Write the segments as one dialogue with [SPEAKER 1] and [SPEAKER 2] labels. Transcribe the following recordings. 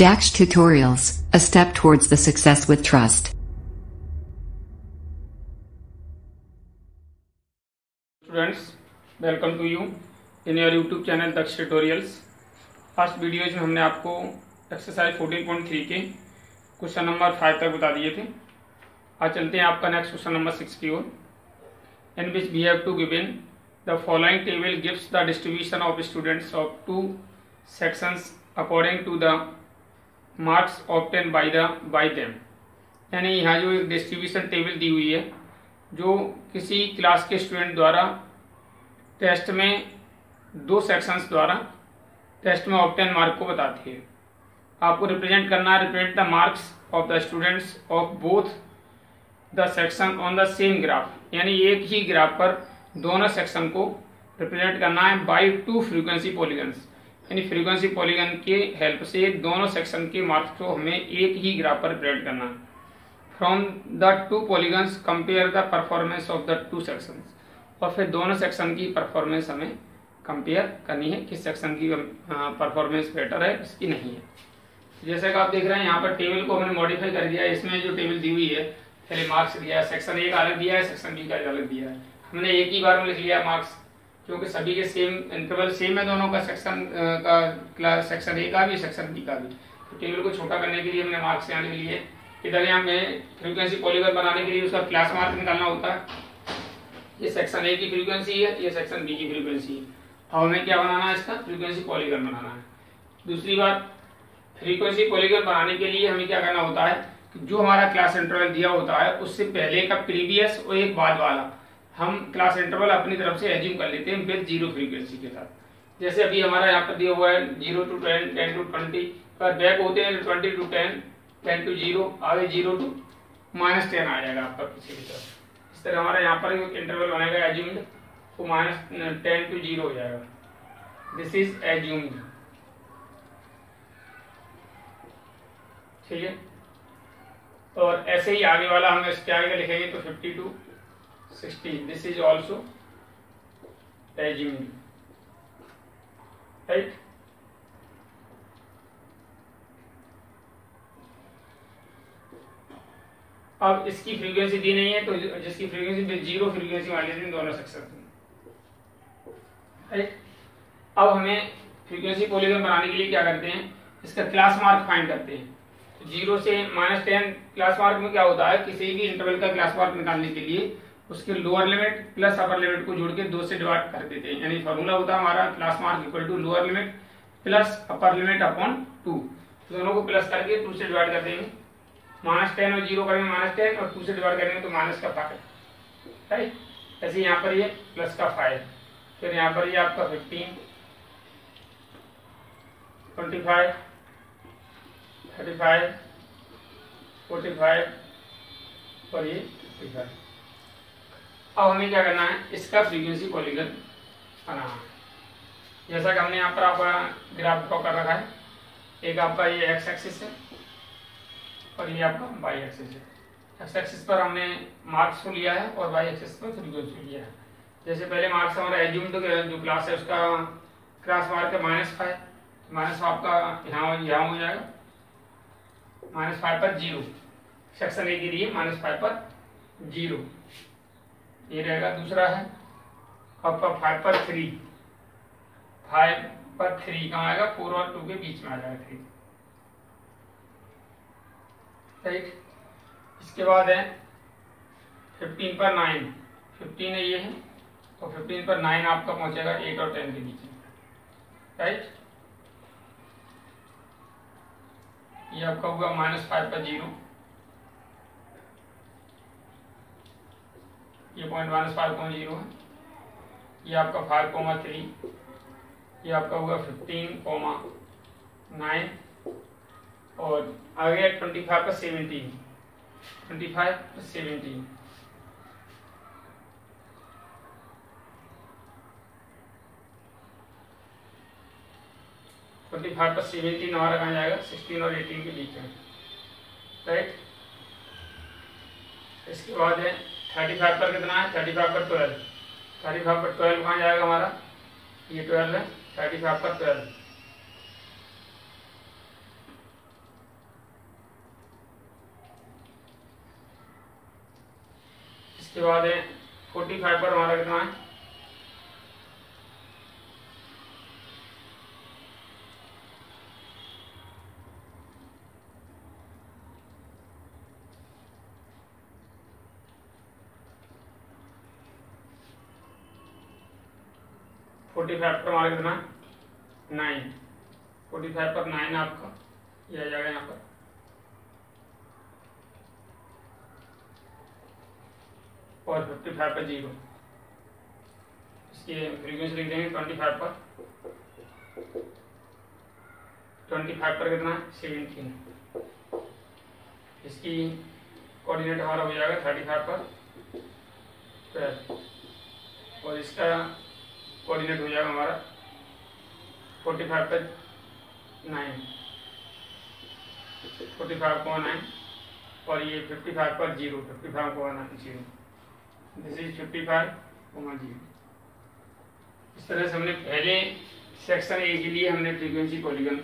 [SPEAKER 1] Dax Tutorials, a step towards the success with trust.
[SPEAKER 2] Students, welcome to you in your YouTube channel Dax Tutorials. First videos में हमने आपको exercise 14.3 के question number 5 तक बता दिए थे। आज चलते हैं आपका नेक्स्ट क्वेश्चन नंबर 6 की ओर, in which we have to given the following table gives the distribution of students of two sections according to the marks obtain by them. यानी यहाँ जो एक डिस्ट्रीब्यूशन टेबल दी हुई है जो किसी क्लास के स्टूडेंट द्वारा टेस्ट में दो सेक्शंस द्वारा टेस्ट में ऑब्टेन मार्क को बताती है। आपको रिप्रेजेंट करना है, represent the marks of the students of both the section on the same graph. यानी एक ही ग्राफ पर दोनों सेक्शन को रिप्रेजेंट करना है बाय टू फ्रीक्वेंसी पॉलीगन्स। यानी फ्रीक्वेंसी पॉलीगन के हेल्प से दोनों सेक्शन के मार्क्स को हमें एक ही ग्राफ पर रिप्रेजेंट करना है। From the two polygons compare the performance of the two sections. और फिर दोनों सेक्शन की परफॉर्मेंस हमें कंपेयर करनी है, किस सेक्शन की परफॉर्मेंस बेटर है, इसकी नहीं है। जैसे कि आप देख रहे हैं यहाँ पर टेबल को हमने मॉडिफाई कर दिया है। इसमें जो टेबल दी हुई है, पहले मार्क्स दिया है, सेक्शन ए का अलग दिया है, सेक्शन बी का अलग दिया है। हमने एक ही बार में लिख लिया मार्क्स, क्योंकि सभी के सेम इंटरवल सेम है दोनों का, सेक्शन का क्लास सेक्शन ए का भी सेक्शन बी का भी। तो टेबल को छोटा करने के लिए हमने मार्क्स यहाँ लिख लिए। इधर यहाँ में फ्रीक्वेंसी पॉलीगन बनाने के लिए उसका क्लास मार्क निकालना होता है। ये सेक्शन ए की फ्रीक्वेंसी है, ये सेक्शन बी की फ्रीक्वेंसी है। अब हमें क्या बनाना है, इसका फ्रीक्वेंसी पॉलीगन बनाना है। दूसरी बात, फ्रीक्वेंसी पॉलीगन बनाने के लिए हमें क्या करना होता है कि जो हमारा क्लास इंटरवल दिया होता है उससे पहले का प्रीवियस और एक बाद वाला हम क्लास इंटरवल अपनी तरफ से एज्यूम कर लेते हैं विद जीरो फ्रीक्वेंसी के साथ। जैसे अभी हमारा यहाँ पर दिया हुआ है 0 to 10, 10 to 20, पर बैक होते हैं 20 to 10, 10 to 0, आगे 0 to -10 आ जाएगा आपका पीछे की तरफ। इस तरह हमारा यहाँ पर इंटरवल बनेगा एज्यूम्ड, तो -10 to 0 हो जाएगा। दिस इज एज्यूम्ड, ठीक है। और ऐसे ही आगे वाला हम इसके आगे लिखेंगे तो 50 to 60, this is also assumed, right. अब इसकी फ्रीक्वेंसी दी नहीं है, तो जिसकी फ्रीक्वेंसी जीरो फ्रीक्वेंसी मान लेते हैं दोनों सेक्शन में, राइट। अब हमें फ्रीक्वेंसी पॉलीगन बनाने के लिए क्या करते हैं, इसका क्लास मार्क फाइंड करते हैं। तो 0 से -10 क्लास मार्क में क्या होता है, किसी भी इंटरवल का क्लास मार्क निकालने के लिए उसके lower limit plus upper limit को जोड़ के 2 से डिवाइड कर देते हैं। यानी फॉर्मूला होता है हमारा class mark equal to lower limit plus upper limit upon 2। दोनों को प्लस करके 2 से डिवाइड कर देंगे। -10 और 0 करेंगे -10 और 2 से डिवाइड करेंगे तो -5, राइट। ऐसे यहाँ पर ये प्लस का 5, फिर यहाँ पर ये आपका 15, 25, 35, 45 और ये 55। अब हमें क्या करना है, इसका फ्रीक्वेंसी पॉलीगन बनाना है। जैसा कि हमने यहाँ पर आपका ग्राफ ड्रॉ कर रखा है, एक आपका ये एक्स एक्सिस है और ये आपका वाई एक्सिस है। एक्स एक्सिस पर हमने मार्क्स को लिया है और वाई एक्सिस पर फ्रीक्वेंसी लिया है। जैसे पहले मार्क्स हमारा एज्यूम्ड जो क्लास है उसका क्लास मार्क है -5, माइनस आपका यहाँ हो जाएगा -5 पर 0, सेक्शन ए के लिए -5 पर 0 ये रहेगा। दूसरा है आपका 5 पर 3, 5 पर 3 कहाँ आएगा, 4 और 2 के बीच में आ जाएगा 3, राइट। इसके बाद है 15 पर 9, 15 है ये है, और 15 पर 9 आपका पहुंचेगा 8 और 10 के बीच में, राइट। ये आपका होगा -5 पर 0, ये पॉइंट -5,0 है। ये आपका 5,3, ये आपका होगा 15,9 और आगे 25 पर 17, 25 पर 17, हमारा कहाँ जाएगा 16 और 18 के बीच में, राइट। इसके बाद है 35 पर कितना है, 35 पर 12, 35 पर 12 कहाँ जाएगा हमारा, ये 12 है, 35 पर 12 इसके बाद है 45 पर हमारा कितना है, फोर्टी फाइव पर हमारा कितना 9, 45 पर 9 आपका यह आ जाएगा यहाँ पर, और 55 पर 0, इसकी फ्रीक्वेंसी लिख देंगे 25 पर, 25 पर कितना 17, इसकी कोऑर्डिनेट हमारा हो जाएगा 35 पर 12, और इसका कोऑर्डिनेट हो जाएगा हमारा 45 पर 9, 45 को 9, और ये 55 पर 0, 55 को 0, दिस इज 55 को 0। इस तरह से हमने पहले सेक्शन ए के लिए हमने फ्रीक्वेंसी पॉलीगन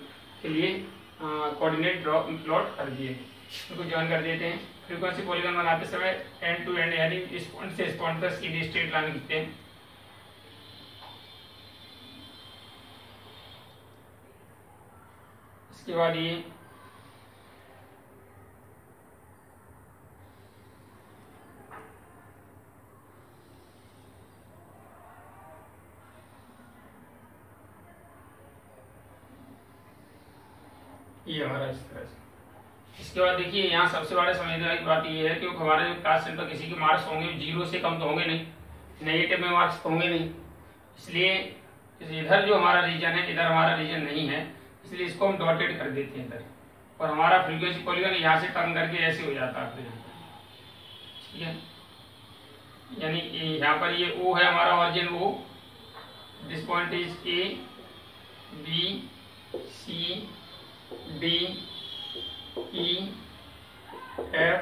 [SPEAKER 2] के लिए कोऑर्डिनेट प्लॉट कर दिए, इसको ज्वाइन कर देते हैं। फ्रीक्वेंसी पॉलीगन बनाते समय एंड टू एंड यानी इस पॉइंट से इस पॉइंट तक सीधी स्ट्रेट लाइन खींचते हैं। इसके बाद ये हमारा इस तरह से। इसके बाद देखिए यहाँ सबसे बड़ा समझने की बात ये है कि हमारे क्लास सेंटर किसी के मार्क्स होंगे 0 से कम तो होंगे नहीं, नेगेटिव में मार्क्स तो होंगे नहीं, इसलिए इधर जो हमारा रीजन है इधर हमारा रीजन नहीं है, इसलिए इसको हम डॉटेड कर देते हैं इधर, और हमारा फ्रीक्वेंसी पॉलीगन यहाँ से टर्न करके ऐसे हो जाता है यहाँ, ठीक है। यानी यहाँ पर ये O है हमारा origin O, this point is A B C D E F,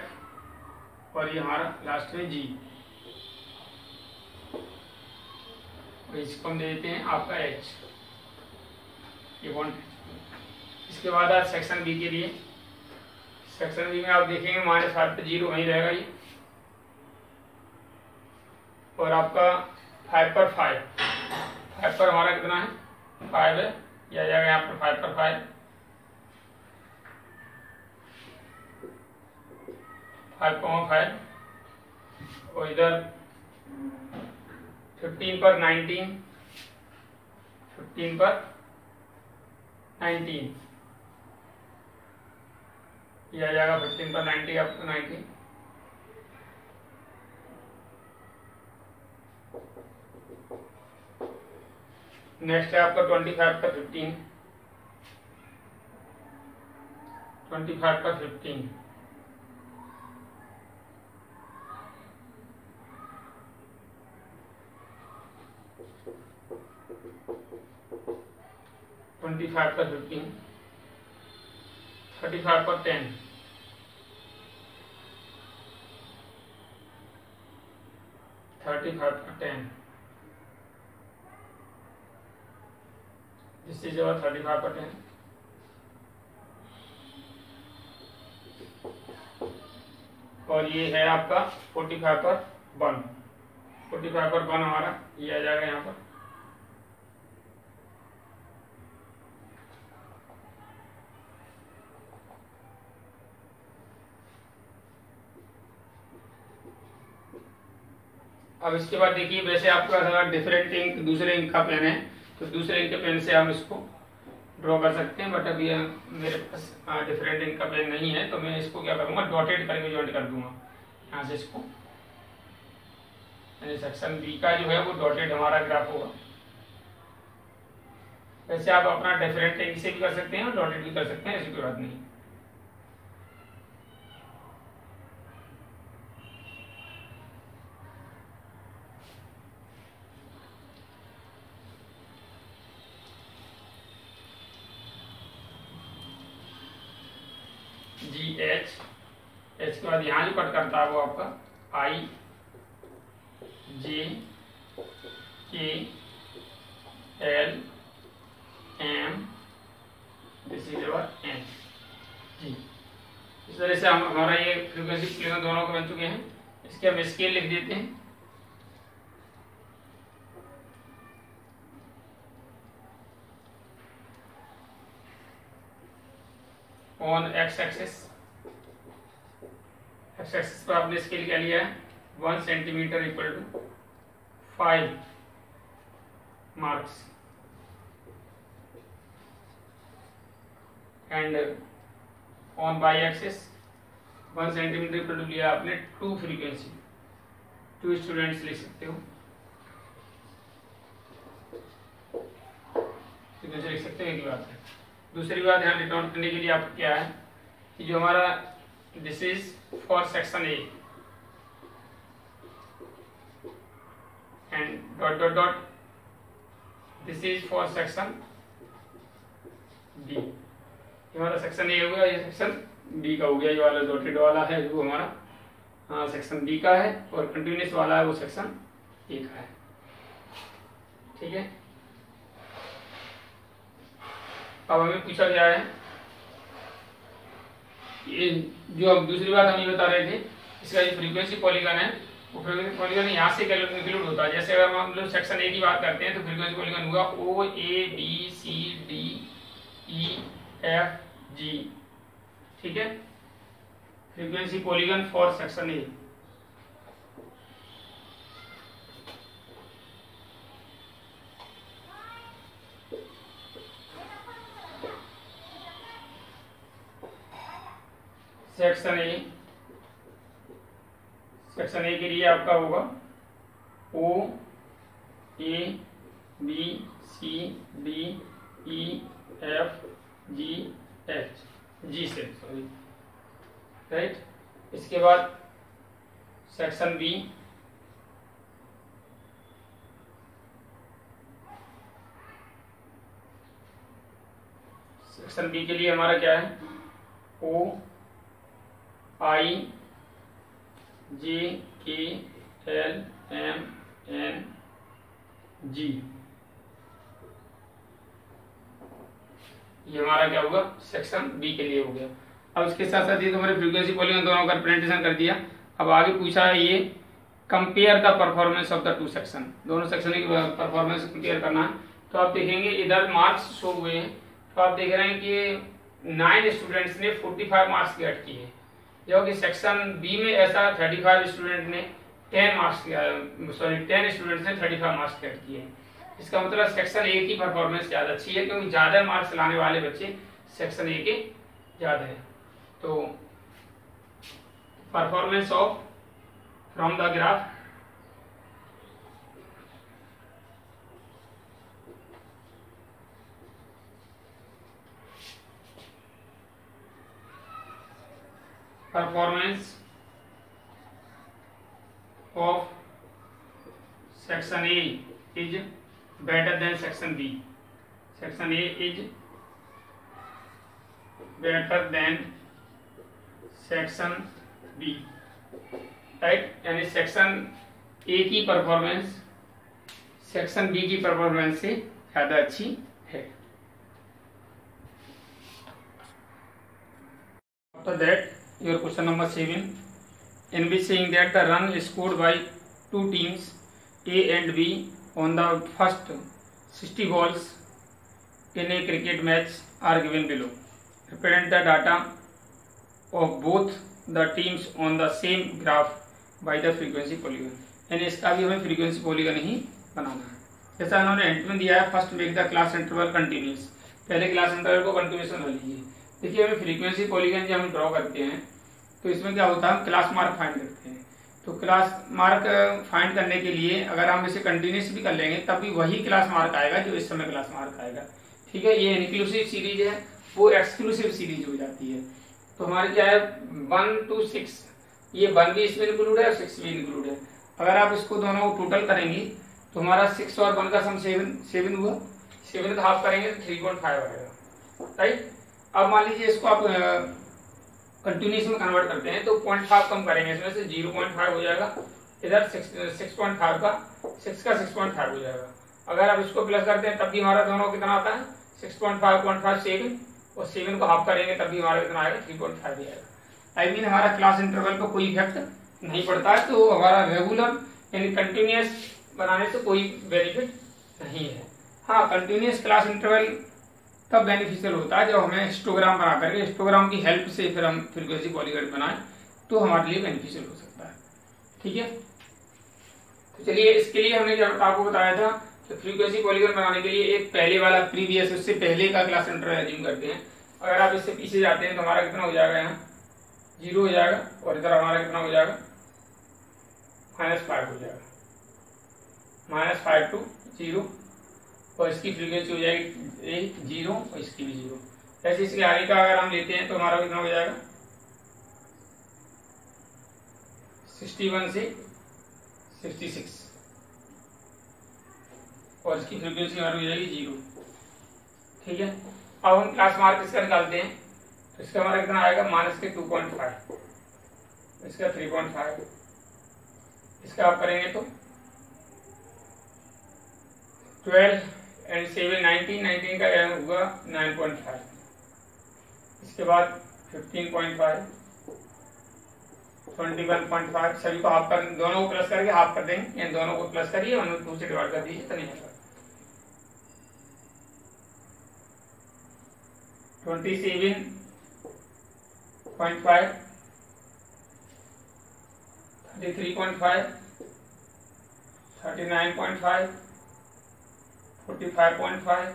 [SPEAKER 2] और ये हमारा लास्ट में G, और इसको हम दे देते हैं आपका H, ये पॉइंट। इसके बाद आज सेक्शन बी के लिए, सेक्शन बी में आप देखेंगे -5 पे 0 वहीं रहेगा ये, और आपका 5 पर 5 पर हमारा कितना है 5 है, यह आ जाएगा यहाँ पर 5 पर 5, 5,5, और इधर 15 पर 19, 15 पर 19, यह आ जाएगा 15 पर 90 आपको 90, नेक्स्ट है आपका 25 पर 15, 25 पर 15, 25 पर 15, 35 पर 10, 35 पर 10, दिस इज अवर 35 पर 10, और ये है आपका 45 पर 1, 45 पर 1 हमारा ये आ जाएगा यहाँ पर, अब इसके बाद देखिए वैसे आपका अगर डिफरेंट इंक दूसरे इंक का पेन है तो दूसरे इंक के पेन से हम इसको ड्रॉ कर सकते हैं, बट अभी मेरे पास डिफरेंट इंक का पेन नहीं है तो मैं इसको क्या करूँगा डॉटेड करके ज्वाइन कर दूंगा यहाँ से इसको, यानी सेक्शन बी का जो है वो डॉटेड हमारा ग्राफ होगा। वैसे आप अपना डिफरेंट इंक से भी कर सकते हैं और डॉटेड भी कर सकते हैं, ऐसी कोई बात नहीं। GH, H के बाद यहाँ जो कट करता है वो आपका I J K L M, this is our N जी। इस तरह से हम हमारा ये फ्रीक्वेंसी पॉलीगन दोनों के बन चुके हैं। इसके हम स्केल लिख देते हैं। ऑन एक्स एक्सिस पर आपने स्केल क्या लिया है 1 centimetre equal to 5 marks and on Y axis 1 centimetre equal to लिया आपने 2 फ्रीक्वेंसी, 2 स्टूडेंट्स लिख सकते हो, फ्रीक्वेंसी लिख सकते हो, एक बात है। दूसरी बात यहाँ डिटोन करने के लिए आपको क्या है कि जो हमारा this is for section A and dot dot dot this is for section B. हमारा सेक्शन ए हो गया, ये सेक्शन बी का हो गया, ये वाला डॉटेड वाला है वो हमारा सेक्शन बी का है और कंटिन्यूस वाला है वो सेक्शन ए का है। ठीक है, अब हमें पूछा गया है ये जो अब दूसरी बात हम ये बता रहे थे, इसका जो फ्रीक्वेंसी पॉलीगन है वो फ्रीक्वेंसी पॉलीगन यहाँ से इंक्लूड होता है। जैसे अगर हम लोग सेक्शन ए की बात करते हैं तो फ्रीक्वेंसी पॉलीगन हुआ O A B C D E F G. ठीक है, frequency polygon for section A. Section A के लिए आपका होगा O A B C D E F G H, G से सॉरी, राइट। इसके बाद सेक्शन बी, सेक्शन बी के लिए हमारा क्या है ओ आई जे के एल एम एन जी, ये हमारा क्या होगा सेक्शन बी के लिए हो गया। अब इसके साथ साथ ये तो हमारे फ्रीक्वेंसी पॉलीगन दोनों का रिप्रेजेंटेशन कर दिया। अब आगे पूछा है ये compare the performance of the 2 section, दोनों सेक्शन की परफॉर्मेंस कंपेयर करना है। तो आप देखेंगे इधर मार्क्स शो हुए हैं, तो आप देख रहे हैं कि 9 स्टूडेंट्स ने 45 मार्क्स गेट किए, जबकि सेक्शन बी में ऐसा 35 स्टूडेंट ने 10 स्टूडेंट्स ने 35 मार्क्स गेट किए। इसका मतलब सेक्शन ए की परफॉर्मेंस ज्यादा अच्छी है, क्योंकि ज्यादा मार्क्स लाने वाले बच्चे सेक्शन ए के ज्यादा है। तो performance of from the graph performance of section A is better than section B. Section A is better than section B, right? यानी सेक्शन A की परफॉर्मेंस सेक्शन B की परफॉर्मेंस से ज्यादा अच्छी है। After that, your question number 7, in which saying that the run scored by 2 teams A and B on the first 60 balls in a cricket match are given below. Represent the data of both the teams on the same graph by the frequency polygon. यानी इसका भी हमें frequency polygon ही बनाना है। जैसा उन्होंने and में दिया है, first make the class interval continuous, पहले क्लास इंटरवल को कंटिन्यूस बना लीजिए। देखिए हमें फ्रीक्वेंसी पॉलीगन जब हम ड्रॉ करते हैं तो इसमें क्या होता है, हम क्लास मार्क फाइंड करते हैं। तो क्लास मार्क फाइंड करने के लिए अगर हम इसे कंटिन्यूस भी कर लेंगे तब भी वही क्लास मार्क आएगा जो इस समय क्लास मार्क आएगा। ठीक है, ये इंक्लूसिव सीरीज है, वो एक्सक्लूसिव सीरीज हो जाती है। तो हमारे क्या है 1 to 6, ये 1 भी इसमें इंक्लूड है और 6 भी इंक्लूड है। अगर आप इसको दोनों को टोटल करेंगे तो हमारा 6 और 1 का सम 7 हुआ, 7 का हाफ करेंगे तो 3.5 आएगा, राइट। अब मान लीजिए इसको आप कंटिन्यूस में कन्वर्ट करते हैं तो 0.5 कम करेंगे, इसमें से 0.5 हो जाएगा, इधर 6.5 का 6 का 6.5 हो जाएगा। अगर आप इसको प्लस करते हैं तब भी हमारा दोनों कितना आता है 6.5 7, और 7 को हाफ करेंगे तब भी हमारा कितना आएगा 3.5 ही आएगा। आई मीन हमारा क्लास इंटरवल पर कोई इफेक्ट नहीं पड़ता है तो हमारा रेगुलर यानी कंटिन्यूस बनाने से कोई बेनिफिट नहीं है। हाँ, कंटिन्यूस क्लास इंटरवल तब बेनिफिशियल होता है जब हमें हिस्टोग्राम बना करके हिस्टोग्राम की हेल्प से फिर हम फ्रीक्वेंसी पॉलीगन बनाएं तो हमारे लिए बेनिफिशियल हो सकता है। ठीक है, तो चलिए इसके लिए हमने जब आपको बताया था कि फ्रीक्वेंसी पॉलीगन बनाने के लिए एक पहले वाला प्रीवियस उससे पहले का क्लास इंटरवल एज्यूम करते हैं। अगर आप इससे पीछे जाते हैं तो हमारा कितना हो जाएगा, यहाँ 0 हो जाएगा और इधर हमारा कितना हो जाएगा -5 हो जाएगा, -5 to 0 और इसकी फ्रीक्वेंसी हो जाएगी 0 और इसकी भी 0। ऐसे इसके आगे का अगर हम लेते हैं तो हमारा कितना हो जाएगा 61 से 66 और इसकी फ्रीक्वेंसी हमारी हो जाएगी 0। ठीक है, अब हम क्लास मार्क इसका निकालते हैं तो इसका हमारा कितना आएगा -2.5, इसका 3.5, इसका आप करेंगे तो 12 एंड 7 19 का होगा 9.5, इसके बाद 15.5, 21.5, सभी को हाफ कर, दोनों को प्लस करके हाफ कर देंगे, यानी दोनों को प्लस करिए 1/2 से डिवाइड कर दीजिए तो नहीं होगा। 27.5, 33.5, 39.5, 45.5,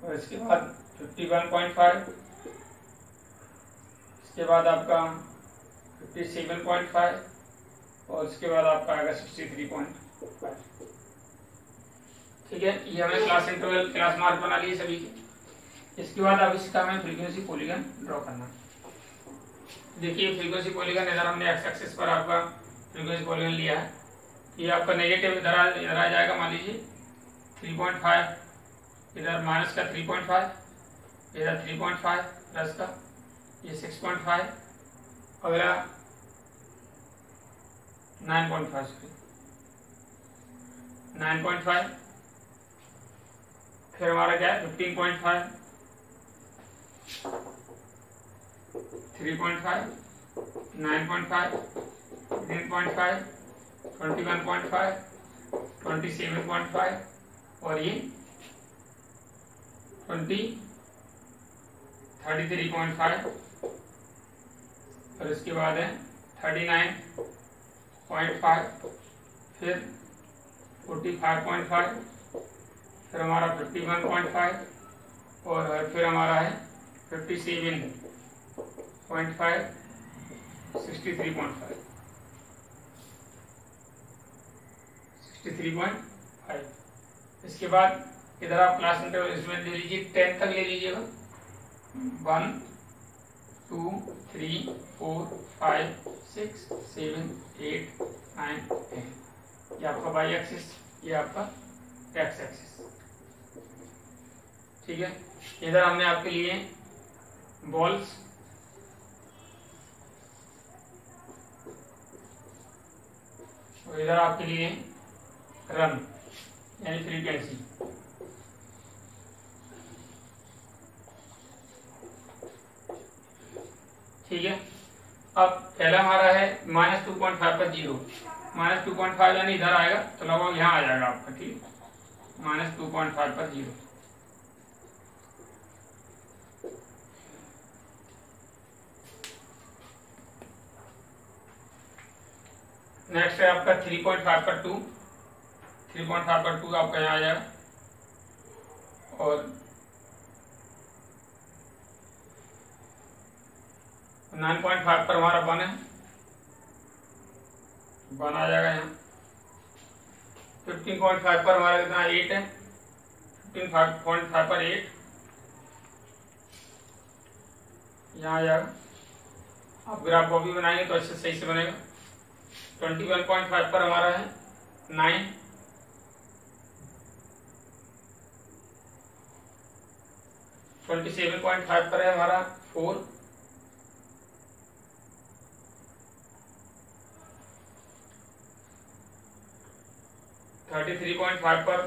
[SPEAKER 2] और इसके बाद 51.5, इसके बाद आपका 57.5 और इसके बाद आपका आएगा 63.5। ठीक है, ये हमने क्लास इंटरवल क्लास मार्क बना लिए सभी के। इसके बाद अब इसका हमें फ्रीक्वेंसी पॉलीगन ड्रॉ करना। देखिए फ्रीक्वेंसी पॉलीगन इधर हमने एक्स एक्सिस पर आपका फ्रीक्वेंसी पॉलीगन लिया है। ये आपका नेगेटिव इधर आ जाएगा, मान लीजिए 3.5, इधर माइनस का 3.5, इधर 3.5 प्लस का ये 6.5, अगला 9.5, फिर हमारा क्या है 15.5, 3.5, 9.5, 10.5, 21.5, 27.5 और ये 33.5 और इसके बाद है 39.5, फिर 45.5, फिर हमारा 51.5 और फिर हमारा है 57.5, 63.5, 63.5। इसके बाद इधर आप क्लास इंटरवल इसमें ले लीजिए 10 तक ले लीजिएगा, 1 2 3 4 5 6 7 8 9 10, ये आपका वाई एक्सिस, ये आपका एक्स एक्सिस। ठीक है, इधर हमने आपके लिए बॉल्स, और इधर आपके लिए रन यानी फ्रीक्वेंसी। ठीक है, अब पहला हमारा है -2.5 पर 0, -2.5 यानी इधर आएगा तो लगभग यहाँ आ जाएगा आपका। ठीक है, -2.5 पर 0। नेक्स्ट है आपका 3.5 पर 2, 3.5 पर 2 आपका यहाँ आ जाएगा और 9.5 पर हमारा 1 है, 1 आ जाएगा यहाँ। 15.5 पर हमारा कितना 8 है, 15.5 पर 8 यहाँ आ जाएगा। आप ग्राफ को भी बनाएंगे तो अच्छे सही से बनेगा। 21.5 पर हमारा है 9, 27.5 पर है हमारा 4, 33.5 पर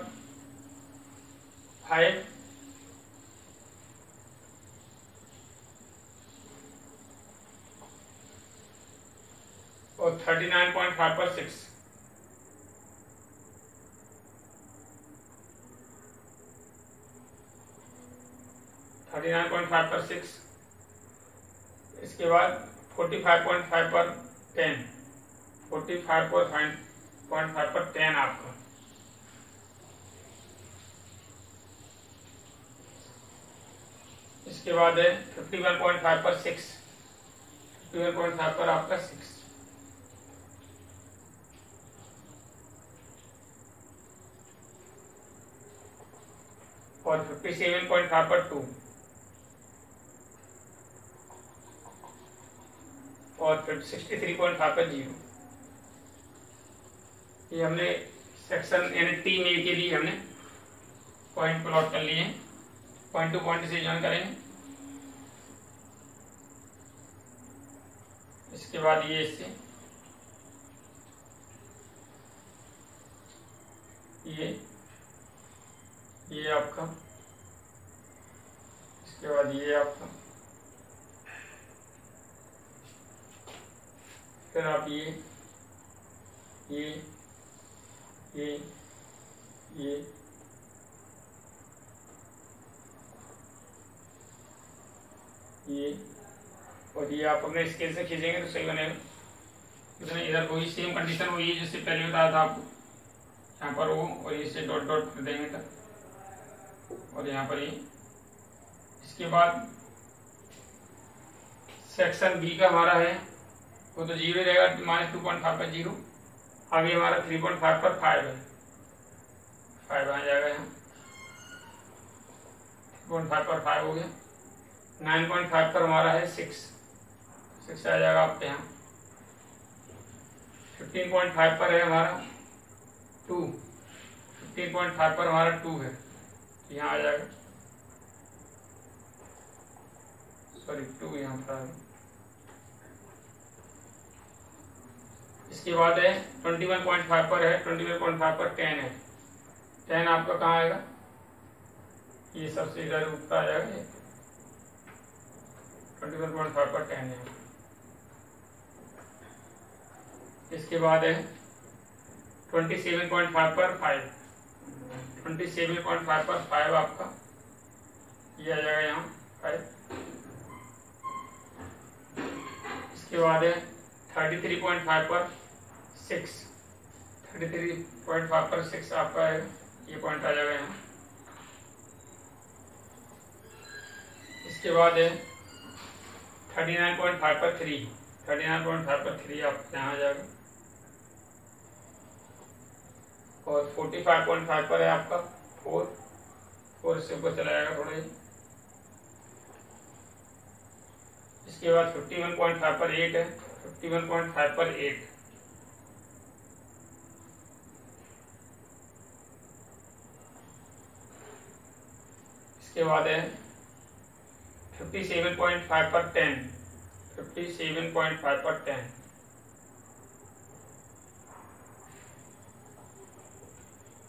[SPEAKER 2] 5, और 39.5 पर 6, 39.5 पर 6। इसके बाद 45.5 पर 10, 45.5 पर 10 आपका। इसके बाद है 51.5 पर 6, 51.5 पर आपका 6। और 57.5 पर 2 और फिर 63.5 पर 0। ये हमने सेक्शन यानी टीम ए के लिए हमने पॉइंट प्लॉट कर लिए हैं। पॉइंट टू पॉइंट से ज्वाइन करेंगे। इसके बाद ये इससे ये आपका, इसके बाद ये आपका, फिर आप ये और ये आप अपने स्केल से खींचेंगे तो सही बनेगा। इसमें इधर वही सेम कंडीशन वही है जिससे पहले बताया था आपको। यहाँ पर वो और इससे डॉट डॉट कर देंगे तक, और यहाँ पर ये। इसके बाद सेक्शन बी का हमारा है वो तो 0 रहेगा, -2.5 पर 0। आगे हमारा 3.5 पर 5 है, 5 आ जाएगा यहाँ, 3.5 पर 5 हो गया। 9.5 पर हमारा है 6 आ जाएगा आपके यहाँ। 15.5 पर है हमारा 2, 15.5 पर हमारा 2 है, यहाँ आ जाएगा, सॉरी 2 यहाँ पर आ। इसके बाद है 21.5 पर है, 21.5 पर 10 है। 10 आपका कहाँ आएगा, ये सबसे इधर ऊपर आ जाएगा। 21.5 पर 10 है। इसके बाद है 27.5 पर 5, 27.5 पर 5 आपका ये आ जाएगा यहाँ 5। इसके बाद है 33.5 पर 6, 33.5 पर 6 आपका है, ये पॉइंट आ जाएगा यहाँ। इसके बाद है 39.5 पर 3, 39.5 पर 3 आपका यहाँ आ जाएगा। और 45.5 पर है आपका 4 इससे ऊपर चला जाएगा थोड़ा ही। इसके बाद 51.5 पर 8 है, 51.5 पर 8। इसके बाद है 57.5 पर 10, 57.5 पर 10।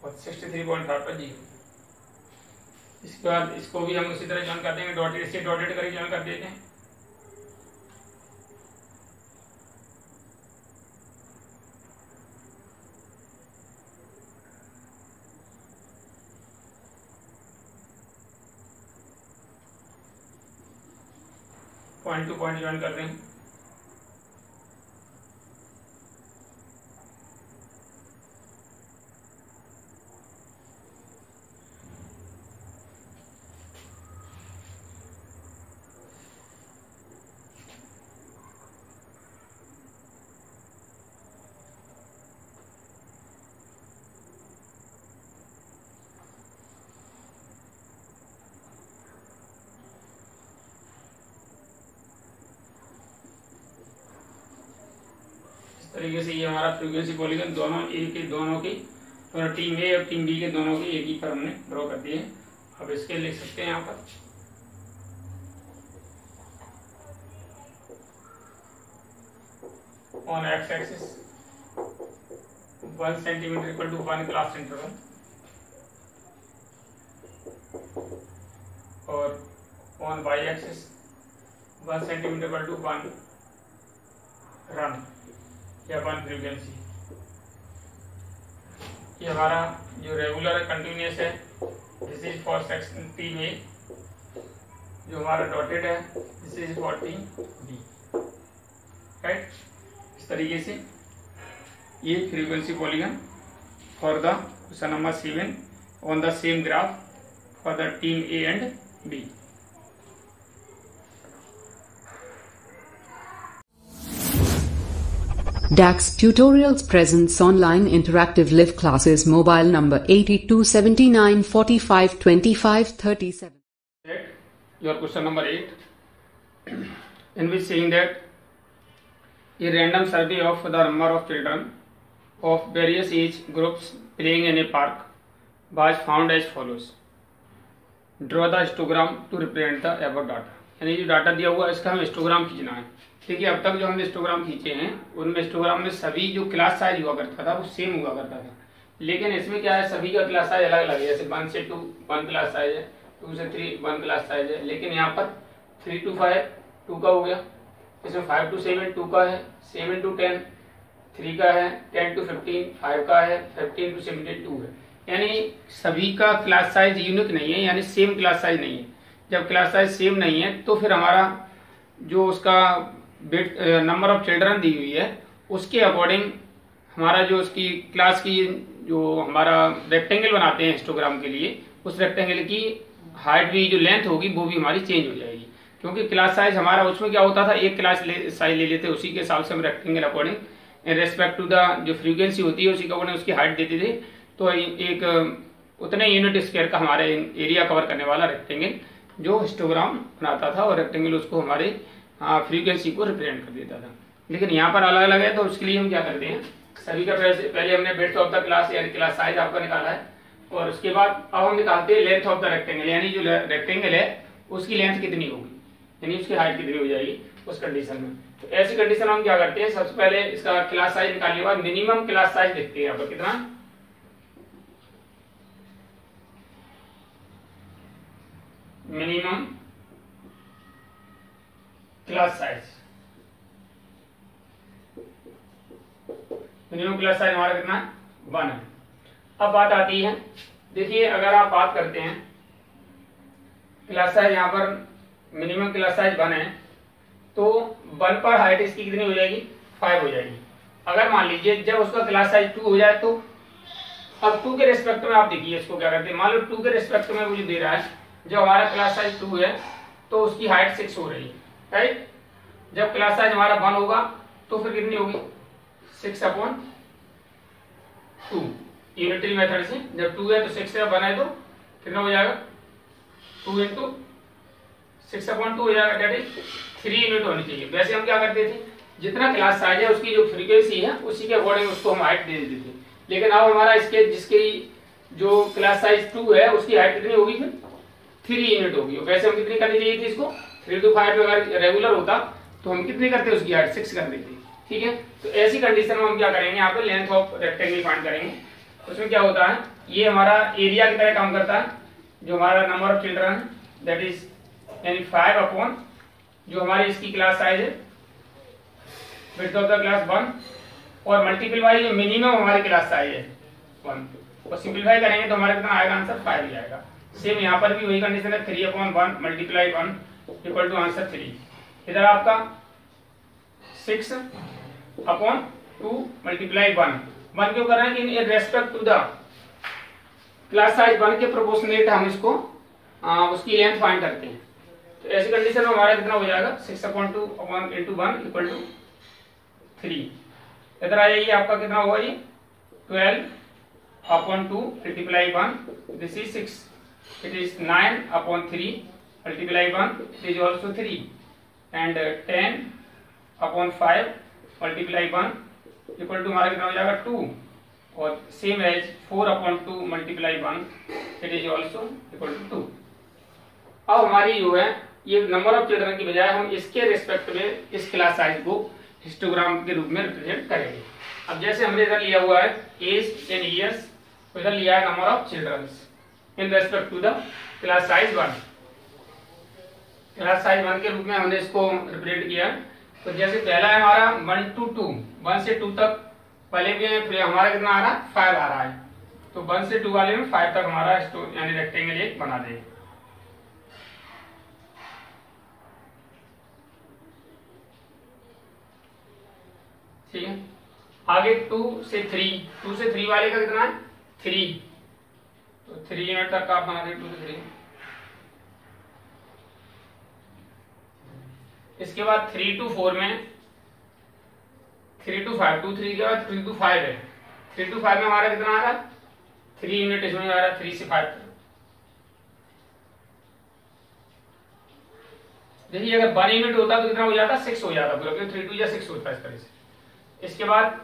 [SPEAKER 2] और 63.5 पर 0। इसके बाद इसको भी हम उसी तरह ज्वाइन कर देंगे, डॉटेड से डॉटेड करके ज्वाइन कर देते हैं। पॉइंट टू पॉइंट ज्वाइन कर देंगे। तरीके से ये हमारा फ्रीक्वेंसी पॉलीगन दोनों ए के दोनों की, दोनों टीम ए और टीम बी के दोनों की एक ही पर हमने ड्रॉ कर दिए। अब इसके लिख सकते हैं यहाँ पर on X axis 1 centimetre equal to 1 class interval, और on Y axis 1 centimetre equal to 1 run. या 1 फ्रीक्वेंसी। ये हमारा जो रेगुलर कंटिन्यूस है, this is for section team A. जो हमारा डॉटेड है, this is for team B, right. इस तरीके से ये frequency polygon for the question number 7 on the same graph for the team A and B.
[SPEAKER 1] DAX Tutorials presents online interactive live classes. Mobile number 8279452537.
[SPEAKER 2] Your question number 8, in which saying that a random survey of the number of children of various age groups playing in a park was found as follows. Draw the histogram to represent the above data. यानी जो data दिया हुआ है इसका हमें histogram खींचना है। देखिए अब तक जो हमने हिस्टोग्राम खींचे हैं उनमें हिस्टोग्राम में सभी जो क्लास साइज हुआ करता था वो सेम हुआ करता था, लेकिन इसमें क्या है, सभी का क्लास साइज अलग अलग है। जैसे 1 से 2 1 क्लास साइज है, 2 से 3 1 क्लास साइज है, लेकिन यहाँ पर 3 to 5 2 का हो गया, इसमें 5 to 7 2 का है, 7 to 10 3 का है, 10 to 15 5 का है, 15 to 17 2 है। यानी सभी का क्लास साइज यूनिक नहीं है, यानी सेम क्लास साइज नहीं है। जब क्लास साइज सेम नहीं है तो फिर हमारा जो उसका नंबर ऑफ चिल्ड्रन दी हुई है उसके अकॉर्डिंग हमारा जो उसकी क्लास की जो हमारा रेक्टेंगल बनाते हैं हिस्टोग्राम के लिए, उस रेक्टेंगल की हाइट भी जो लेंथ होगी वो भी हमारी चेंज हो जाएगी। क्योंकि क्लास साइज हमारा उसमें क्या होता था, एक क्लास साइज ले लेते, उसी के हिसाब से हम rectangle according in respect to the जो फ्रीक्वेंसी होती है उसी के अकॉर्डिंग उसकी हाइट देते थे। तो एक उतने यूनिट स्क्वायर का हमारे एरिया कवर करने वाला रेक्टेंगल जो हिस्टोग्राम बनाता था और रेक्टेंगल उसको हमारे फ्रीक्वेंसी को रिप्रेजेंट कर देता था। लेकिन यहाँ पर अलग अलग है, तो उसके लिए हम क्या करते हैं, सभी का पहले हमने ब्रेड्थ ऑफ द क्लास यानी क्लास साइज आपका निकाला है, और उसके बाद अब हम निकालते हैं लेंथ ऑफ द रेक्टेंगल, यानी जो रेक्टेंगल है उसकी लेंथ कितनी होगी, यानी उसकी हाइट कितनी हो जाएगी उस कंडीशन में। तो ऐसी कंडीशन हम क्या करते हैं, सबसे पहले इसका क्लास साइज निकालने के बाद मिनिमम क्लास साइज देखते हैं यहाँ पर कितना, minimum class size. Minimum class size हमारा कितना है, 1 है। अब बात आती है, देखिए अगर आप बात करते हैं क्लास साइज, यहाँ पर मिनिमम क्लास साइज 1 है, तो 1 पर हाइट इसकी कितनी हो जाएगी, 5 हो जाएगी। अगर मान लीजिए जब उसका क्लास साइज 2 हो जाए, तो अब 2 के रेस्पेक्ट में आप देखिए इसको क्या करते हैं, मान लो 2 के रेस्पेक्ट में मुझे दे रहा है, जब हमारा क्लास साइज 2 है तो उसकी हाइट 6 हो रही है, राइट। जब क्लास साइज हमारा 1 होगा तो फिर कितनी होगी, 6/2 यूनिटरी मेथड से। जब 2 है तो 6 है, 1 है तो कितना हो जाएगा, 2 × 6/2 हो जाएगा, डेट इज 3 यूनिट होनी चाहिए। वैसे हम क्या करते थे, जितना क्लास साइज है उसकी जो फ्रीक्वेंसी है उसी के अकॉर्डिंग उसको हम हाइट दे देते थे। लेकिन अब हमारा इसके जिसकी जो क्लास साइज 2 है उसकी हाइट कितनी होगी, फिर 3 यूनिट होगी। वैसे हम कितनी करनी चाहिए थी इसको, 3 to 5 अगर रेगुलर होता तो हम कितनी करते उसकी हाइट 6 कर देते, ठीक है। तो ऐसी कंडीशन में हम क्या करेंगे, यहाँ पे लेंथ ऑफ रेक्टेंगल फाइंड करेंगे। उसमें क्या होता है, ये हमारा एरिया की तरह काम करता है, जो हमारा number of children that is यानी 5 जो हमारी इसकी क्लास साइज है, विड्थ ऑफ द क्लास 1, और मल्टीप्लाई जो मिनिमम हमारी क्लास साइज है 1, और सिंप्लीफाई करेंगे तो हमारा कितना आएगा, आंसर 5 ही आएगा। सेम यहाँ पर भी वही कंडीशन है, 3/1 मल्टीप्लाई 1 इक्वल टू आंसर 3। इधर आपका 6/2 मल्टीप्लाई 1 क्यों कर रहे हैं, in respect to the class size 1 के प्रोपोर्शनेट हम इसको उसकी लेंथ फाइंड करते हैं। तो ऐसी कंडीशन में हमारा कितना हो जाएगा, 6/2 × 1 इक्वल टू 3। इधर आ जाइए, आपका कितना होगा ये 12/2 multiply 1, this is 6, it is 9/3 multiply 1, it is also 3, and 10/5 multiply 1 equal to हमारा कितना हो जाएगा 2, और same as 4/2 multiply 1, it is also equal to 2। अब हमारी जो है ये नंबर ऑफ चिल्ड्रन की बजाय हम इसके रिस्पेक्ट में इस क्लास साइज को हिस्टोग्राम के रूप में रिप्रेजेंट करेंगे। अब जैसे हमने इधर लिया हुआ है एज इन ईयर्स, तो इधर लिया है number of children in respect to the class size 1। Class size 1 के रूप में हमने इसको रिप्रेजेंट किया, तो जैसे पहला है हमारा 1 to 2, 1 से 2 तक पहले भी है, फिर हमारा कितना आ रहा है 5 आ रहा है, तो 1 से 2 वाले में 5 तक हमारा यानी रेक्टेंगल एक बना देंगे। ठीक है, आगे 2 से 3 वाले का कितना है 3, तो 3 यूनिट तक का आप बना देंगे 2 से 3। इसके बाद 3 to 4 में 3 to 5, 2 3 के बाद 3 to 5 है, 3 to 5 में हमारा कितना आ रहा है 3 यूनिट इसमें आ रहा है 3 से 5 तक। देखिए अगर 1 यूनिट होता तो कितना हो जाता 6 हो जाता पूरा, क्योंकि 3 2 या 6 होता है इस तरह से। इसके बाद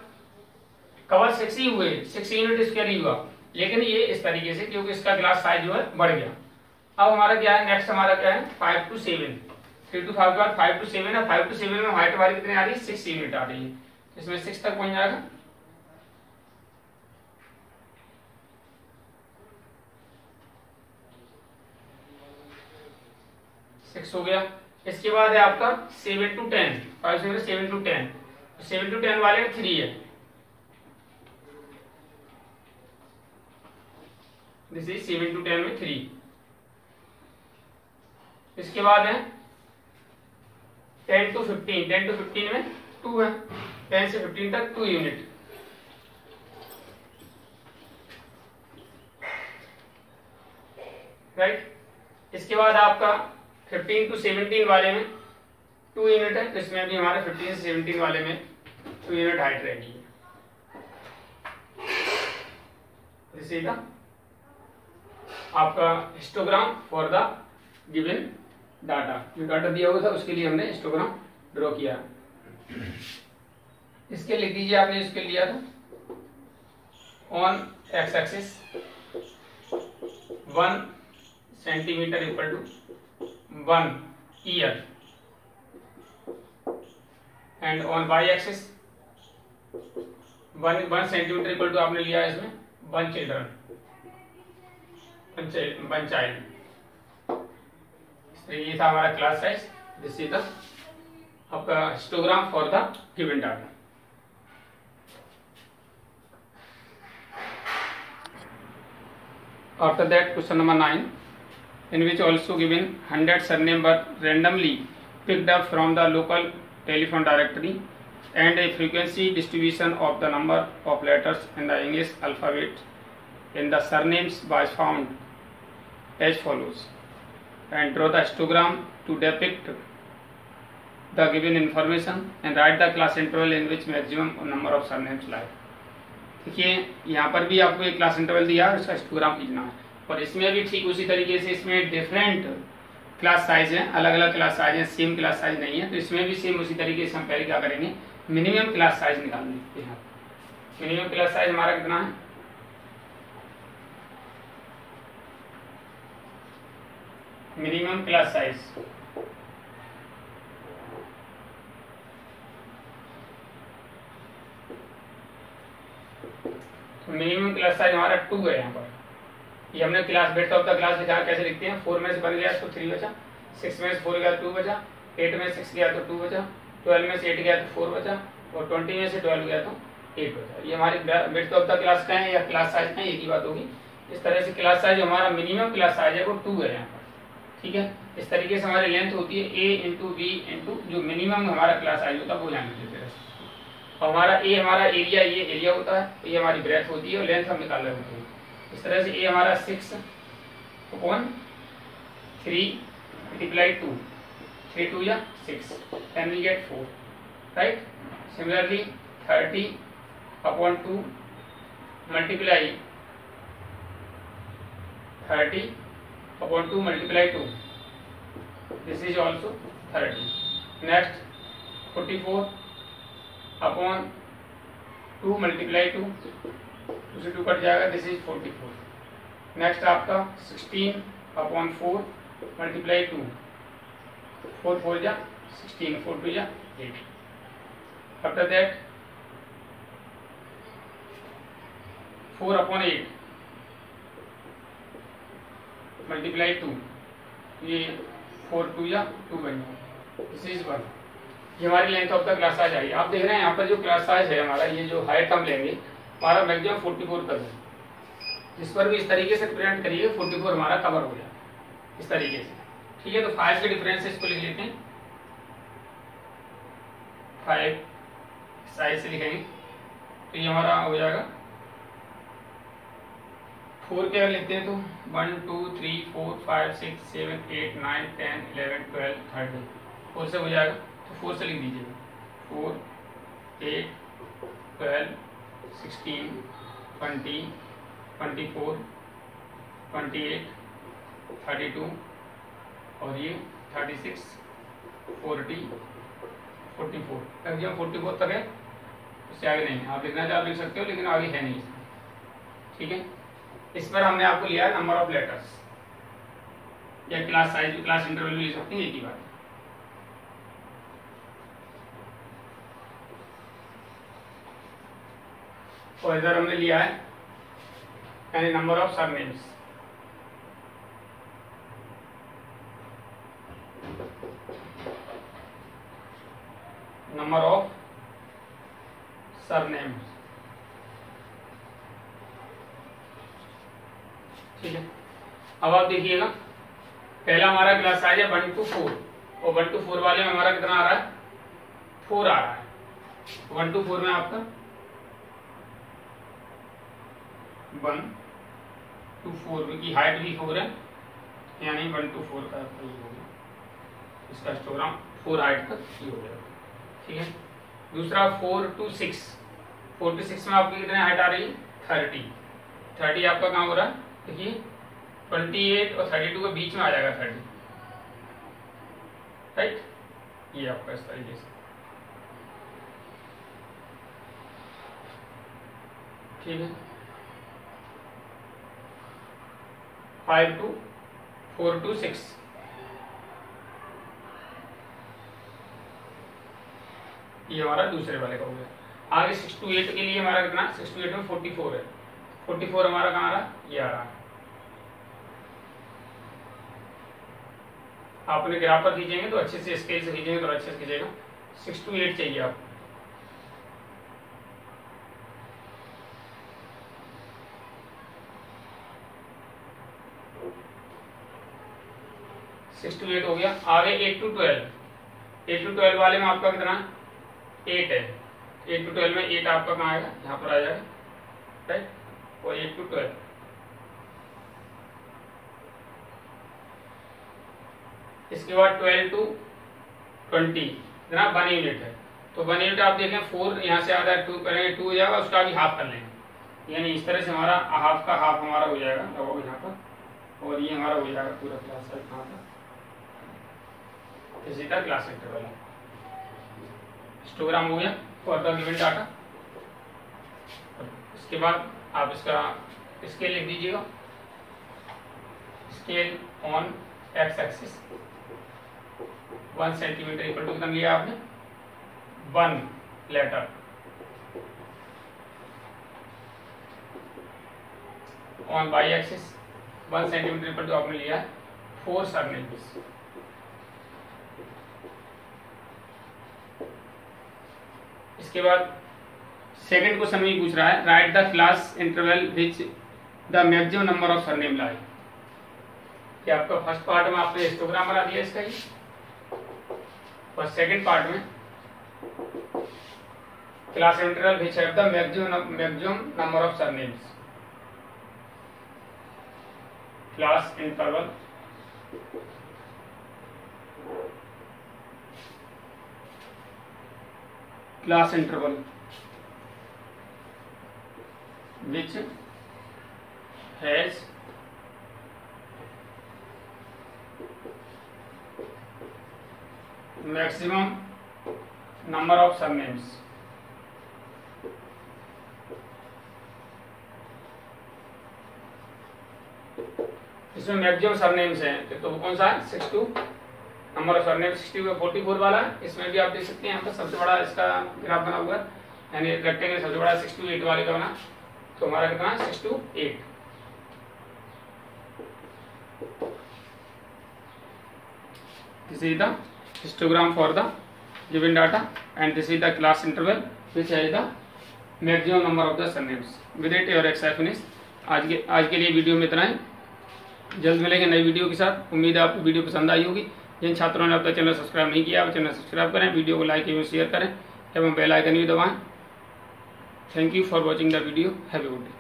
[SPEAKER 2] कवर 6 ही हुए, 6 यूनिट स्क्वायर ही हुआ, लेकिन ये इस तरीके से क्योंकि इसका ग्लास साइज जो है बढ़ गया। अब हमारा क्या है नेक्स्ट हमारा क्या है 5 to 7, 3 to 5 के बाद 5 to 7 है, 5 to 7 में हाइट हमारी कितनी आ रही है 6 यूनिट आ रही है, इसमें 6 तक पहुंच जाएगा। सिक्स हो गया। इसके बाद है आपका 7 to 10, 5 से 7 to 10, 7 to 10 वाले में 3 है, दिस इज 7 to 10 में 3। इसके बाद है 10 to 15, 10 to 15 में 2 है, 10 से 15 तक 2 यूनिट। राइट, इसके बाद आपका 15 to 17 वाले में 2 यूनिट है, तो इसमें भी हमारे 15 से 17 वाले में 2 यूनिट हाइट रहेगी। दिस इज द आपका histogram for the given data, जो डाटा दिया हुआ था उसके लिए हमने हिस्टोग्राम ड्रॉ किया। इसके लिख दीजिए, आपने इसके लिया था on X axis 1 centimetre equal to 1 year, and on Y axis 1 centimetre equal to आपने लिया है इसमें 1 चिल्ड्रन, 1 चाइल्ड। ये था हमारा class size, this is the आपका histogram for the given data. After that, question number 9, in which also given 100 surname were randomly picked up from the local telephone directory, and a frequency distribution of the number of letters in the English alphabet in the surnames was found as follows, and draw the histogram to depict the given information and write the class interval in which maximum number of surnames lie। देखिए यहाँ पर भी आपको एक class interval दिया है, उसका histogram खींचना है, और इसमें भी ठीक उसी तरीके से इसमें डिफरेंट क्लास साइज है, अलग अलग क्लास साइज है, सेम क्लास साइज नहीं है, तो इसमें भी सेम उसी तरीके से हम पहले क्या करेंगे मिनिमम क्लास साइज निकालने हैं। मिनिमम क्लास साइज हमारा कितना है मिनिमम क्लास साइज तो मिनिमम क्लास साइज हमारा 2 है। यहाँ पर ये हमने class bet of the class लिखा, कैसे लिखते हैं 4 में से बन गया तो 3 बचा, 6 में से 4 गया तो 2 बचा, 8 में से 6 गया तो 2 बचा, 12 में से 8 गया तो 4 बचा, और 20 में से 12 गया तो 8 बचा। ये हमारी बेट ऑफ द क्लास का है या क्लास साइज का, एक ही बात होगी। इस तरह से क्लास साइज हमारा मिनिमम क्लास साइज है वो 2 है यहाँ पर, ठीक है। इस तरीके से हमारी लेंथ होती है a इंटू बी इंटू जो मिनिमम हमारा क्लास साइज होता है वो जानेंगे। और हमारा ए हमारा एरिया, ये एरिया होता है, ये हमारी ब्रेथ होती है, और लेंथ हम निकाल रहे होते हैं। इस तरह से ए हमारा 6/3 मल्टीप्लाई 2, 3 2 या 6, and we get 4, right? Similarly 30/2 multiply 30/2 multiply 2, this is also 30. Next 44/2 multiply 2, 2 से 2 कट जाएगा, दिस इज 44। नेक्स्ट आपका 16/4 मल्टीप्लाई 2, 4 4 जा 16, 4 2 जा 8। आफ्टर दैट 4/8 मल्टीप्लाई 2, ये 4 2 या 2 बन जाएगा, दिस इज 1। ये हमारी length of the class size i. आप देख रहे हैं यहाँ पर जो क्लास साइज है हमारा, ये जो हाइट हम लेंगे हमारा मैक्सिमम 44 कर दें। जिस पर भी इस तरीके से प्रिंट करिए 44 हमारा कवर हो जाए इस तरीके से। ठीक है, तो 5 के डिफरेंस से इसको लिख लेते हैं, 5 साइज से लिखेंगे तो ये हमारा हो जाएगा 4 के अगर लिखते हैं तो 1 2 3 4 5 6 7 8 9 10 11 12 13 4 से हो जाएगा, तो 4 से लिख दीजिएगा 4 8 12 16 20 24 28 32 और ये 36 40 44 तक, जब 44 तक है उससे आगे नहीं है। आप लिखना चाहे आप लिख सकते हो, लेकिन आगे है नहीं इसमें। ठीक है, इस पर हमने आपको लिया है नंबर ऑफ लेटर्स या क्लास साइज, क्लास इंटरवल भी ले सकते हैं, एक ही बात है। और इधर हमने लिया है यानी number of surnames. Number of surnames, ठीक है। अब आप देखिएगा पहला हमारा क्लास साइज है 1 to 4 और 1 to 4 वाले में हमारा कितना आ रहा है, 4 आ रहा है। 1 to 4 में आपका 1 to 4 की हाइट भी 4 है, यानी 1 to 4 का ये हो गया, इसका हिस्टोग्राम 4 हाइट तक ये हो जाएगा। ठीक है, दूसरा 4 to 6, 4 to 6 में आपकी कितनी हाइट आ रही है, 30 आपका कहाँ हो रहा है, देखिए 28 और 32 के बीच में आ जाएगा 30, राइट। ये आपका इस तरीके से, ठीक है। 5 to 4 to 6, ये हमारा दूसरे वाले का हो गया। आगे 6 to 8 के लिए हमारा कितना, 6 to 8 में 44 है, 44 हमारा कहाँ आ रहा, ये आ रहा है। आपने ग्राफ पर खींचेंगे तो अच्छे से, स्केल से खींचेंगे तो अच्छे से खींचेगा। 6 to 8 चाहिए आपको। सिक्स टू 8 हो गया। आगे 8 to 12, 8 to 12 वाले में आपका कितना 8 है, 8 to 12 में 8 आपका कहाँ आएगा, यहाँ पर आ जाएगा, राइट। और 8 to 12, इसके बाद 12 to 20 ना 1 यूनिट है, तो 1 यूनिट आप देखें 4 यहाँ से आधा 2 करेंगे, 2 हो जाएगा, उसका भी हाफ कर लेंगे, यानी इस तरह से हमारा हाफ का हाफ हमारा हो जाएगा लगभग यहाँ पर, और ये हमारा हो जाएगा पूरा क्लास साइज कहाँ था, इसी का क्लास इंटरवल है। हिस्टोग्राम हो गया फॉर द गिवन डाटा। इसके बाद आप इसका स्केल लिख दीजिएगा, scale on X axis 1 centimetre equal to कितना लिया आपने, 1 letter. On Y axis 1 centimetre equal to आपने लिया 4 सरनेम्स। इसके बाद सेकंड क्वेश्चन में पूछ रहा है, write the class interval which the maximum number of surname lie. कि आपका फर्स्ट पार्ट में आपने हिस्टोग्राम बना दिया इसका ही, और सेकंड पार्ट में class interval which have the maximum number of surnames. Class interval which has maximum number of surnames। इसमें मैक्सिमम सरनेम्स हैं, तो कौन सा है 62 नंबर ऑफ सरनेम, 60 का 44 वाला। इसमें भी आप देख सकते हैं यहाँ पर सबसे बड़ा इसका ग्राफ बना हुआ है, यानी रेक्टेंगल सबसे बड़ा 68 वाले का बना, तो हमारा कितना 628। This is the histogram for the given data and this is the class interval which has the maximum number of the surnames. With it your exercise finish. आज के लिए वीडियो में इतना है। जल्द मिलेंगे नई वीडियो के साथ। उम्मीद है आपको वीडियो पसंद आई होगी। जिन छात्रों ने अब तक चैनल सब्सक्राइब नहीं किया वो चैनल सब्सक्राइब करें, वीडियो को लाइक एवं शेयर करें एवं बेल आइकन भी दबाएं। Thank you for watching the video. Have a good day.